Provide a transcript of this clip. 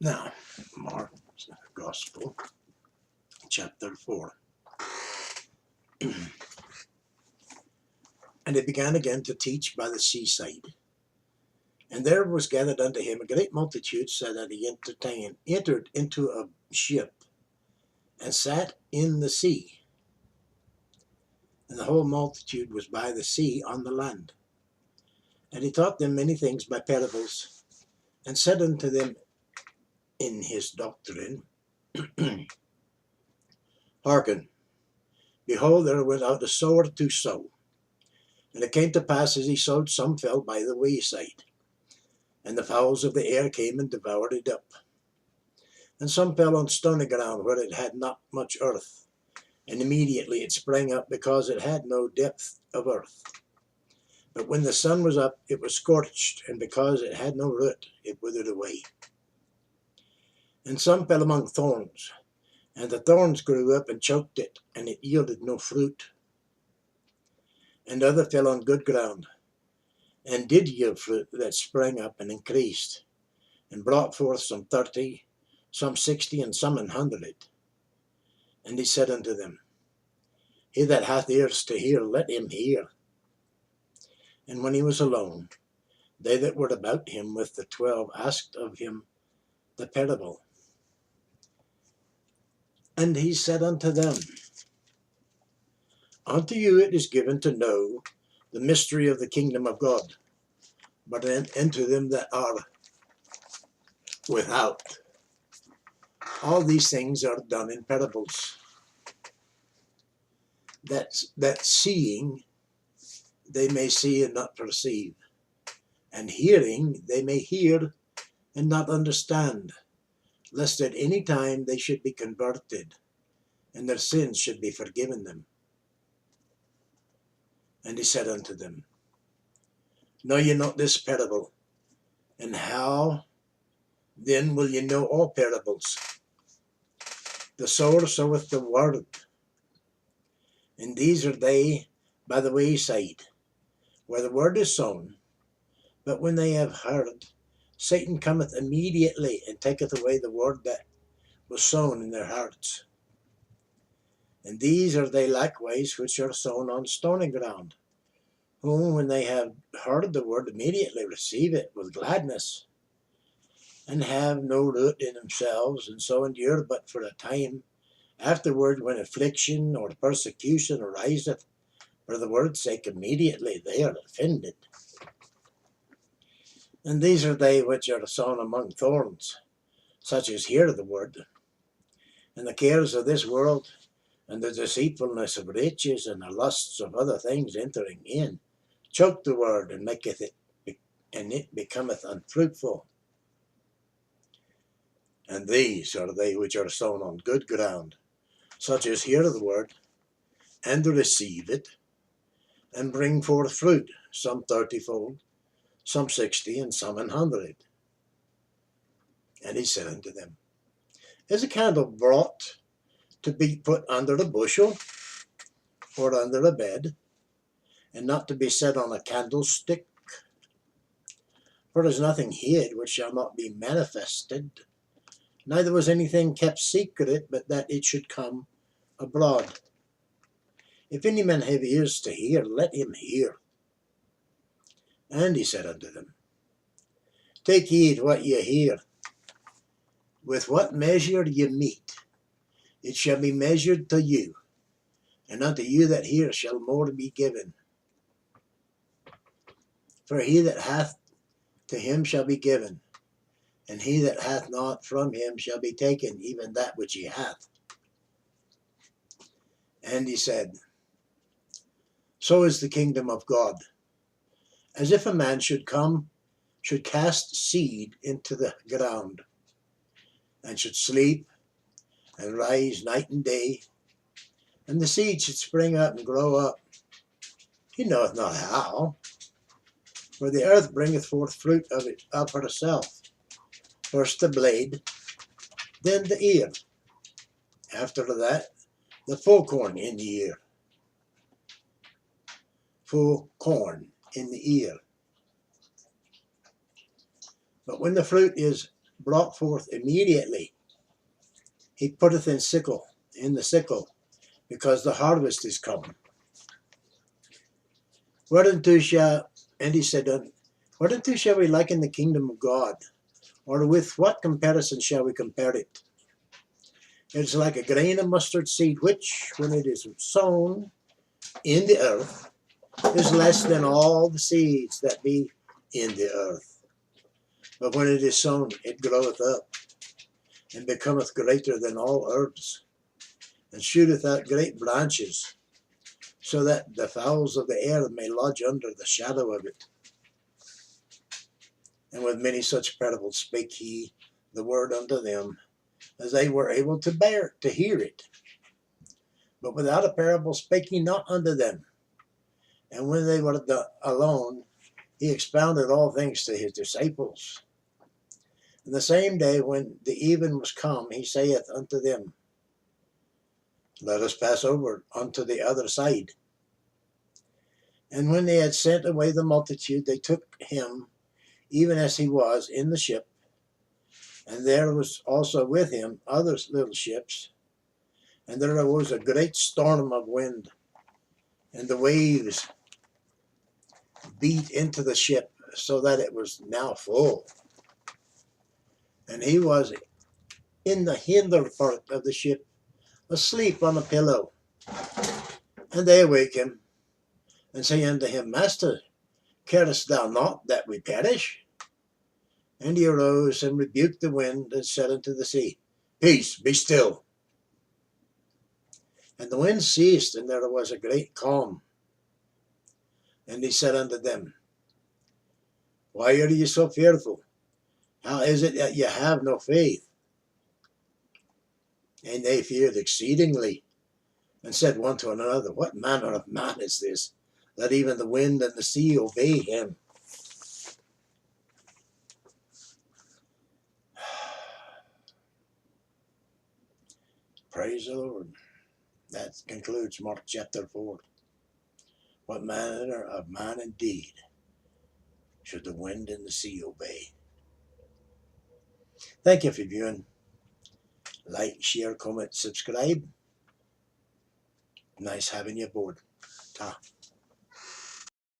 Now, Mark's Gospel, chapter 4. And he began again to teach by the seaside. And there was gathered unto him a great multitude, so that he entered into a ship, and sat in the sea. And the whole multitude was by the sea on the land. And he taught them many things by parables, and said unto them in his doctrine, Hearken, behold, there went out a sower to sow. And it came to pass, as he sowed, some fell by the wayside, and the fowls of the air came and devoured it up. And some fell on stony ground, where it had not much earth, and immediately it sprang up, because it had no depth of earth. But when the sun was up, it was scorched, and because it had no root, it withered away. And some fell among thorns, and the thorns grew up and choked it, and it yielded no fruit. And other fell on good ground, and did yield fruit that sprang up and increased, and brought forth some 30, some 60, and some 100. And he said unto them, He that hath ears to hear, let him hear. And when he was alone, they that were about him with the 12 asked of him the parable. And he said unto them, Unto you it is given to know the mystery of the kingdom of God, but unto them that are without, all these things are done in parables, that seeing they may see and not perceive, and hearing they may hear and not understand, lest at any time they should be converted, and their sins should be forgiven them. And he said unto them, Know ye not this parable? And how then will ye know all parables? The sower soweth the word, and these are they by the wayside, where the word is sown. But when they have heard, Satan cometh immediately, and taketh away the word that was sown in their hearts. And these are they likewise which are sown on stony ground, whom when they have heard the word immediately receive it with gladness, and have no root in themselves, and so endure but for a time. Afterward, when affliction or persecution ariseth for the word's sake, immediately they are offended. And these are they which are sown among thorns, such as hear the word, and the cares of this world, and the deceitfulness of riches, and the lusts of other things entering in, choke the word, and maketh it, and it becometh unfruitful. And these are they which are sown on good ground, such as hear the word, and receive it, and bring forth fruit, some 30-fold, some 60, and some 100. And he said unto them, Is a candle brought to be put under a bushel, or under a bed, and not to be set on a candlestick? For there is nothing hid which shall not be manifested, neither was anything kept secret, but that it should come abroad. If any man have ears to hear, let him hear. And he said unto them, Take heed what ye hear. With what measure ye mete, it shall be measured to you, and unto you that hear shall more be given. For he that hath, to him shall be given, and he that hath not, from him shall be taken even that which he hath. And he said, So is the kingdom of God, as if a man should cast seed into the ground, and should sleep and rise night and day, and the seed should spring up and grow up. He knoweth not how, for the earth bringeth forth fruit of herself, first the blade, then the ear, after that the full corn in the ear. Full corn in the ear. But when the fruit is brought forth immediately. He putteth in the sickle, because the harvest is come. And he said, whereunto shall we liken the kingdom of God? Or with what comparison shall we compare it? It is like a grain of mustard seed, which, when it is sown in the earth, is less than all the seeds that be in the earth. But when it is sown, it groweth up, and becometh greater than all herbs, and shooteth out great branches, so that the fowls of the air may lodge under the shadow of it. And with many such parables spake he the word unto them, as they were able to bear to hear it. But without a parable spake he not unto them. And when they were alone, he expounded all things to his disciples. And the same day, when the even was come, he saith unto them, let us pass over unto the other side. And when they had sent away the multitude, they took him, even as he was, in the ship. And there was also with him other little ships. And there arose a great storm of wind, and the waves beat into the ship, so that it was now full. And he was in the hinder part of the ship, asleep on a pillow. And they awake him, and say unto him, Master, carest thou not that we perish? And he arose and rebuked the wind, and said unto the sea, Peace, be still. And the wind ceased, and there was a great calm. And he said unto them, Why are ye so fearful? How is it that ye have no faith? And they feared exceedingly, and said one to another, What manner of man is this, that even the wind and the sea obey him? Praise the Lord. That concludes Mark chapter 4. What manner of man indeed should the wind and the sea obey? Thank you for viewing. Like, share, comment, subscribe. Nice having you aboard. Ta.